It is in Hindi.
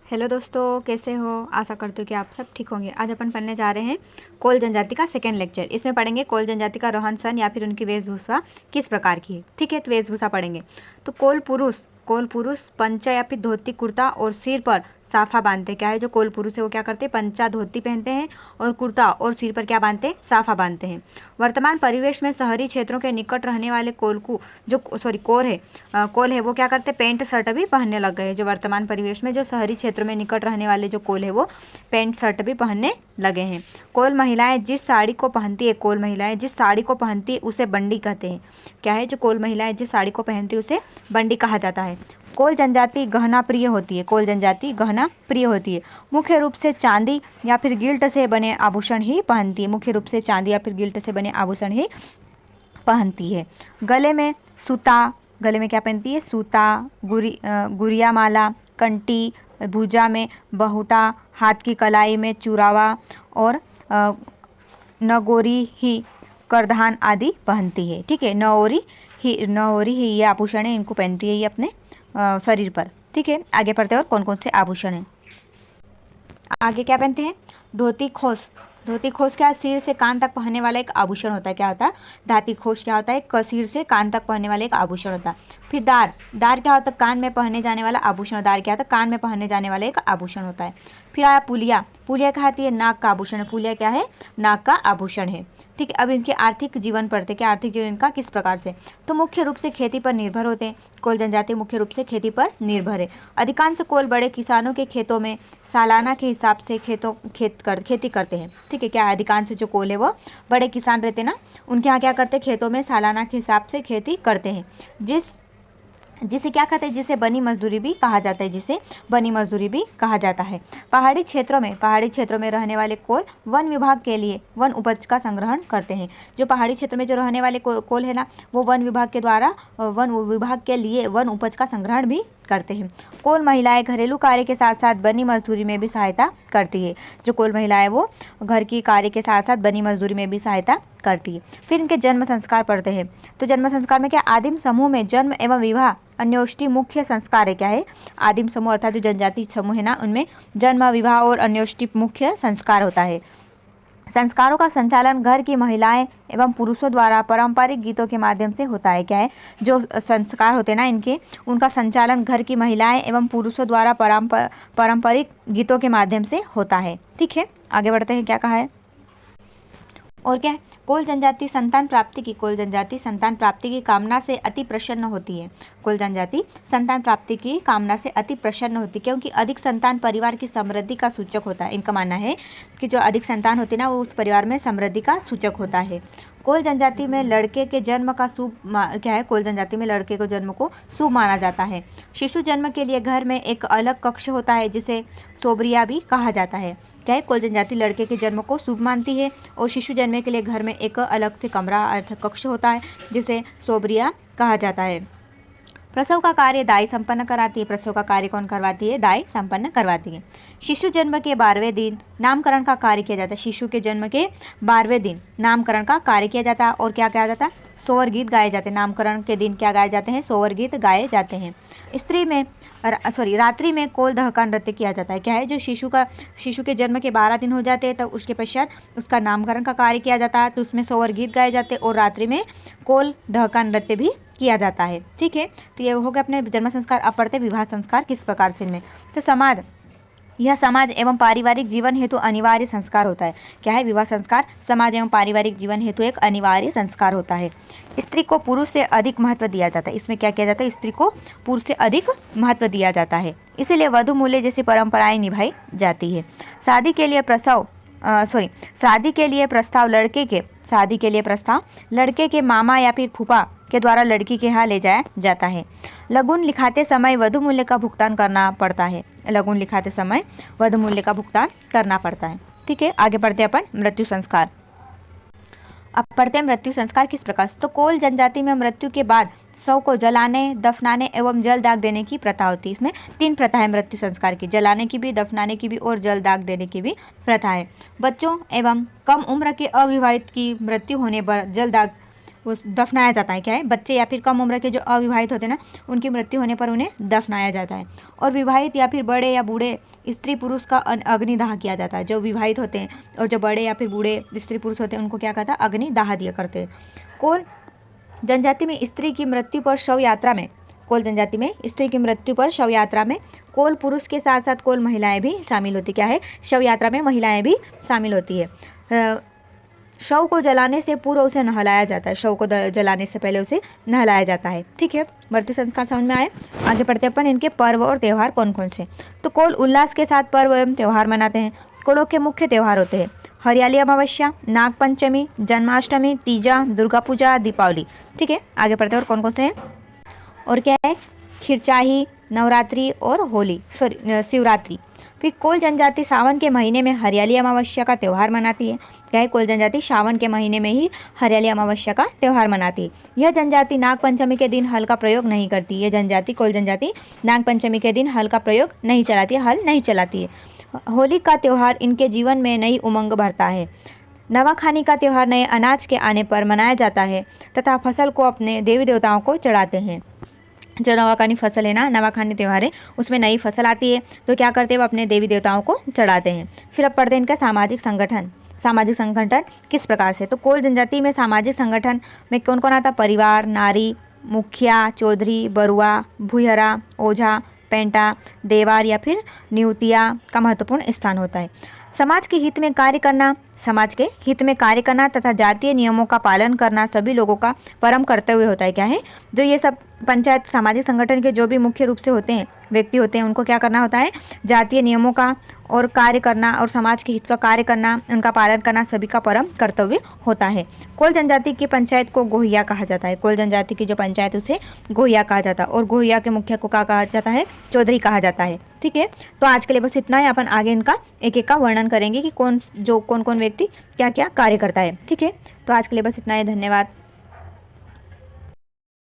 हेलो दोस्तों, कैसे हो? आशा करती हूँ कि आप सब ठीक होंगे। आज अपन पढ़ने जा रहे हैं कोल जनजाति का सेकेंड लेक्चर। इसमें पढ़ेंगे कोल जनजाति का रहन सहन या फिर उनकी वेशभूषा किस प्रकार की है। ठीक है, तो वेशभूषा पढ़ेंगे। तो कोल पुरुष पंचा या फिर धोती कुर्ता और सिर पर साफा बांधते हैं। क्या है, जो कोल पुरुष है वो क्या करते हैं? पंचा धोती पहनते हैं और कुर्ता और सिर पर क्या बांधते हैं? साफा बांधते हैं। वर्तमान परिवेश में शहरी क्षेत्रों के निकट रहने वाले कोल है वो क्या करते हैं? पैंट शर्ट भी पहनने लग गए हैं। जो वर्तमान परिवेश में जो शहरी क्षेत्रों में निकट रहने वाले जो कोल है वो पैंट शर्ट भी पहनने लगे हैं। कोल महिलाएं जिस साड़ी को पहनती है उसे बंडी कहते हैं। क्या है, जो कोल महिलाएं जिस साड़ी को पहनती है उसे बंडी कहा जाता है। कोल जनजाति गहना प्रिय होती है। मुख्य रूप से चांदी या फिर गिल्ट से बने आभूषण ही पहनती है। गले में क्या पहनती है? सूता, गुरिया माला, कंटी, भुजा में बहुटा, हाथ की कलाई में चूरावा और नगोरी ही करधान आदि पहनती है। ठीक है, नौरी ही ये आभूषण है, इनको पहनती है ये अपने शरीर पर। ठीक है, आगे पढ़ते हैं और कौन कौन से आभूषण हैं। आगे क्या पहनते हैं? धोती खोस क्या है? सिर से कान तक पहनने वाला एक आभूषण होता है। क्या होता है? धाती खोस क्या होता है? सिर से कान तक पहनने वाला एक आभूषण होता है। फिर दार क्या होता है? कान में पहने जाने वाला आभूषण। दार क्या होता है? कान में पहने जाने वाला एक आभूषण होता है। फिर आया पुलिया क्या होती है? नाक का आभूषण है। पुलिया क्या है? नाक का आभूषण है। ठीक है, अब इनके आर्थिक जीवन पढ़ते। क्या आर्थिक जीवन इनका किस प्रकार से? तो मुख्य रूप से खेती पर निर्भर होते हैं। कोल जनजाति मुख्य रूप से खेती पर निर्भर है। अधिकांश कोल बड़े किसानों के खेतों में सालाना के हिसाब से खेती करते हैं। ठीक है, क्या अधिकांश जो कोल है वो बड़े किसान रहते हैं ना, उनके यहाँ क्या करते हैं? खेतों में सालाना के हिसाब से खेती करते हैं। जिसे क्या कहते हैं? जिसे बनी मजदूरी भी कहा जाता है। पहाड़ी क्षेत्रों में रहने वाले कोल वन विभाग के लिए वन उपज का संग्रहण करते हैं। जो पहाड़ी क्षेत्र में जो रहने वाले कोल है ना, वो वन विभाग के लिए वन उपज का संग्रहण भी करते हैं। कोल महिलाएं घरेलू कार्य के साथ साथ बनी मजदूरी में भी सहायता करती है। जो कोल महिलाएं वो घर की कार्य के साथ साथ बनी मजदूरी में भी सहायता करती है। फिर इनके जन्म संस्कार पढ़ते हैं। तो जन्म संस्कार में क्या? आदिम समूह में जन्म एवं विवाह अन्योष्टि मुख्य संस्कार है। क्या है? आदिम समूह अर्थात जो जनजाति समूह है ना, उनमें जन्म, विवाह और अन्योष्टि मुख्य संस्कार होता है। संस्कारों का संचालन घर की महिलाएं एवं पुरुषों द्वारा पारंपरिक गीतों के माध्यम से होता है। क्या है? जो संस्कार होते हैं ना इनके, उनका संचालन घर की महिलाएं एवं पुरुषों द्वारा पारंपरिक गीतों के माध्यम से होता है। ठीक है, आगे बढ़ते हैं। क्या कहा है और क्या है? कोल जनजाति संतान प्राप्ति की कामना से अति प्रसन्न होती है। कोल जनजाति संतान प्राप्ति की कामना से अति प्रसन्न होती है, क्योंकि अधिक संतान परिवार की समृद्धि का सूचक होता है। इनका मानना है कि जो अधिक संतान होती है ना, वो उस परिवार में समृद्धि का सूचक होता है। कोल जनजाति में लड़के के जन्म को शुभ माना जाता है। शिशु जन्म के लिए घर में एक अलग कक्ष होता है, जिसे सोबरिया भी कहा जाता है। क्या है? कोल जनजाति लड़के के जन्म को शुभ मानती है और शिशु जन्म के लिए घर में एक अलग से कमरा अर्थात कक्ष होता है, जिसे सोबरिया कहा जाता है। प्रसव का कार्य दाई संपन्न कराती है। प्रसव का कार्य कौन करवाती है? दाई संपन्न करवाती है। शिशु जन्म के 12वें दिन नामकरण का कार्य किया जाता है। शिशु के जन्म के 12वें दिन नामकरण का कार्य किया जाता है और क्या किया जाता है? सोवर गीत गाए जाते हैं। नामकरण के दिन क्या गाए जाते हैं? सोवर गीत गाए जाते हैं। रात्रि में कोल दहका नृत्य किया जाता है। क्या है? जो शिशु के जन्म के 12 दिन हो जाते हैं, तब उसके पश्चात उसका नामकरण का कार्य किया जाता है, तो उसमें सोवर गीत गाए जाते हैं और रात्रि में कोल दहका नृत्य भी किया जाता है। ठीक है, तो ये हो गया अपने जन्म संस्कार। अब पढ़ते विवाह संस्कार किस प्रकार से इनमें। तो यह समाज एवं पारिवारिक जीवन हेतु अनिवार्य संस्कार होता है। क्या है? विवाह संस्कार समाज एवं पारिवारिक जीवन हेतु एक अनिवार्य संस्कार होता है। स्त्री को पुरुष से अधिक महत्व दिया जाता है। इसमें क्या किया जाता है? स्त्री को पुरुष से अधिक महत्व दिया जाता है, इसीलिए वधु मूल्य जैसी परंपराएं निभाई जाती है। शादी के लिए प्रस्ताव लड़के के मामा या फिर फूफा के द्वारा लड़की के यहाँ ले जाया जाता है। लगुन लिखाते समय वधु मूल्य का भुगतान करना पड़ता है। ठीक है, आगे बढ़ते हैं अपन मृत्यु संस्कार। अब पढ़ते हैं मृत्यु संस्कार किस प्रकार से। तो कोल जनजाति में मृत्यु के बाद शव को जलाने, दफनाने एवं जल दाग देने की प्रथा होती है। इसमें 3 प्रथा है मृत्यु संस्कार की: जलाने की भी, दफनाने की भी और जल दाग देने की भी प्रथा है। बच्चों एवं कम उम्र के अविवाहित की मृत्यु होने पर जल दाग वो दफनाया जाता है। क्या है, बच्चे या फिर कम उम्र के जो अविवाहित होते हैं ना, उनकी मृत्यु होने पर उन्हें दफनाया जाता है। और विवाहित या फिर बड़े या बूढ़े स्त्री पुरुष का अग्निदाह किया जाता है। जो विवाहित होते हैं और जो बड़े या फिर बूढ़े स्त्री पुरुष होते हैं उनको क्या कहता है, अग्निदाह दिया करते हैं। कोल जनजाति में स्त्री की मृत्यु पर शव यात्रा में, कोल जनजाति में स्त्री की मृत्यु पर शव यात्रा में कोल पुरुष के साथ साथ कोल महिलाएं भी शामिल होती। क्या है, शव यात्रा में महिलाएं भी शामिल होती है। शव को जलाने से पूर्व उसे नहलाया जाता है। शव को जलाने से पहले उसे नहलाया जाता है। ठीक है, मृत्यु संस्कार समझ में आए। आगे बढ़ते अपन इनके पर्व और त्यौहार कौन कौन से। तो कोल उल्लास के साथ पर्व एवं त्यौहार मनाते हैं। कोलों के मुख्य त्यौहार होते हैं हरियाली अमावस्या, नाग पंचमी, जन्माष्टमी, तीजा, दुर्गा पूजा, दीपावली। ठीक है, आगे बढ़ते हैं और कौन कौन से हैं। और क्या है, खिरचाही, नवरात्रि और होली, शिवरात्रि। फिर कोल जनजाति सावन के महीने में हरियाली अमावस्या का त्यौहार मनाती है। क्या है, कोल जनजाति सावन के महीने में ही हरियाली अमावस्या का त्यौहार मनाती है। यह जनजाति नाग पंचमी के दिन हल का प्रयोग नहीं करती। यह जनजाति, कोल जनजाति, नाग पंचमी के दिन हल का प्रयोग नहीं चलाती है, हल नहीं चलाती है। होली का त्यौहार इनके जीवन में नई उमंग भरता है। नवाखानी का त्यौहार नए अनाज के आने पर मनाया जाता है तथा फसल को अपने देवी देवताओं को चढ़ाते हैं। जो नवाखानी फसल है ना, नवाखानी त्यौहार है, उसमें नई फसल आती है तो क्या करते हैं, वो अपने देवी देवताओं को चढ़ाते हैं। फिर अब पढ़ते हैं इनका सामाजिक संगठन। सामाजिक संगठन किस प्रकार से। तो कोल जनजाति में सामाजिक संगठन में कौन कौन आता, परिवार, नारी, मुखिया, चौधरी, बरुआ, भुइहरा, ओझा, पेंटा, देवार या फिर नियुतिया का महत्वपूर्ण स्थान होता है। समाज के हित में कार्य करना, समाज के हित में कार्य करना तथा जातीय नियमों का पालन करना सभी लोगों का परम कर्तव्य होता है। क्या है, जो ये सब पंचायत सामाजिक संगठन के जो भी मुख्य रूप से होते हैं, व्यक्ति होते हैं, उनको क्या करना होता है, जातीय नियमों का और कार्य करना और समाज के हित का कार्य करना, उनका पालन करना सभी का परम कर्तव्य होता है। कोल जनजाति की पंचायत को गोहिया कहा जाता है। कोल जनजाति की जो पंचायत उसे गोहिया कहा जाता है और गोहिया के मुखिया को क्या कहा जाता है, चौधरी कहा जाता है। ठीक है, तो आज के लिए बस इतना ही। अपन आगे इनका एक एक का वर्णन करेंगे कि कौन कौन व्यक्ति क्या क्या कार्य करता है। ठीक है, तो आज के लिए बस इतना ही। धन्यवाद।